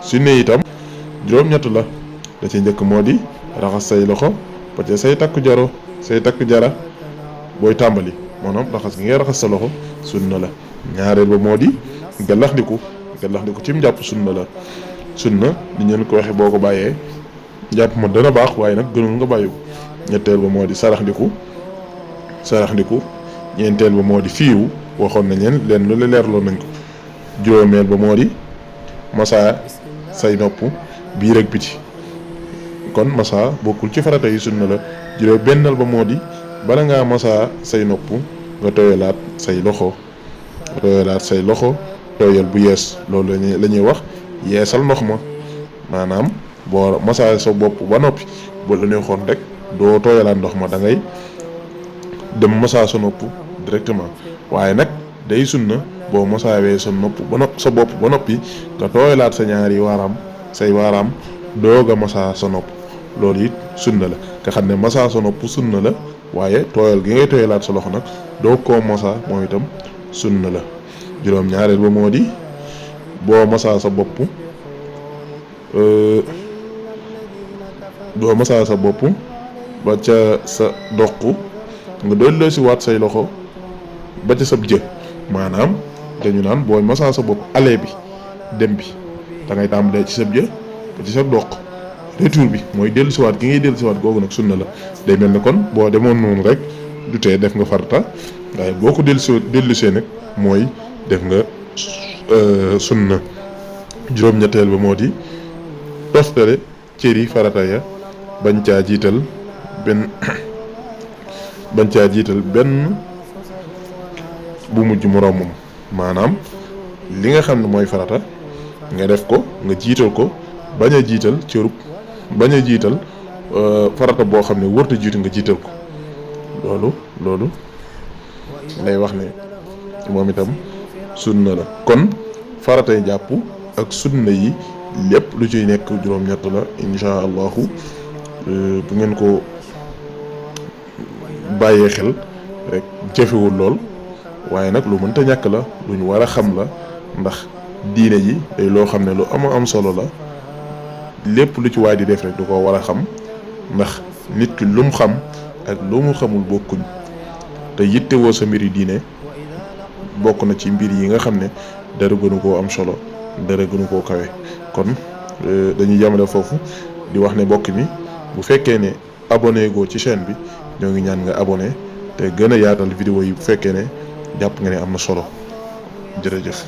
sunna itam juróom-ñett la da ci njëkk moo di raxas say loxo ba ca say takku jara booy tàmbali maanaam raxas gi ngay raxas sa loxo sunna la. ñaareel ba moo di gallaxndiku ci njàpp sunna la. sunna ni ñeen ko waxe boo ko bàyyee njàpp ma dana baax waaye nag gënul nga bàyyi ko. ñetteel ba moo di saraxndiku ñeenteel ba moo di fiiru waxoon nañ leen lu leerloon nañ ko. juróomeel ba moo di masa say nopp biir ak biti kon masa bokkul ci farata yi sunna la. juróom benneel ba moo di bala ngaa masa say nopp nga tooyalaat say loxo tooyal bu yees loolu la ñuy wax yeesal ndox ma maanaam boo masa sa bopp ba noppi bu la neexoon rek doo tooyalaat ndox ma da ngay dem masa sa nopp directement waaye nag day sunna boo masaawee sa bopp ba noppi nga tooyalaat sa ñaari say waaraam doog a masa sa nopp loolu it sunna la nga xam ne masa sa nopp sunna la waaye tooyal gi ngay tooyalaat sa loxo nag doog koo masa moom itam sunna la. juróom ñaareel ba moo di boo masa sa bopp ba ca sa doq nga dolloo si waat say loxo ba ca sab jë maanaam dañu naan booy masa sa bopp aller bi dem bi da ngay tàmbalee ci sab jë ba ci sa doq retour bi mooy dellusiwaat gi ngay dellusiwaat googu nag sunna la. day mel ne kon boo demoon noonu rek du tee def nga farata waaye boo ko dellusee nag mooy def nga sunna. juróom-ñetteel ba moo di toftale cëri farata ya bañ caa jiital benn bu mujj moroomam maanaam li nga xam ne mooy farata nga def ko nga jiital ko bañ a jiital farata boo xam ne wërta jiitu nga jiital ko loolu lay wax ne moom itam sunna la. kon faratay jàpp ak sunna yi lépp lu ciy nekk juróom-ñett la insha allahu bu ngeen ko bàyyee xel rek jafewul lool waaye nag lu mënta ñàkk la lu ñu war a xam la ndax diine ji day loo xam ne lu am solo la lépp lu ci waay di def rek du ko war a xam ndax nit ki lu mu xam ak lu mu xamul bokkuñ te yittewoo sa mbiri diine bokk na ci mbir yi nga xam ne dara gënu koo am solo dara gënu koo kawe. kon dañuy yamale foofu di wax ne mbokk mi bu fekkee ne abonné goo ci chaîne bi ñoo ngi ñaan nga abonné te gën a yaatal vidéo yi bu fekkee ne jàpp nga ne am na solo jërëjëf.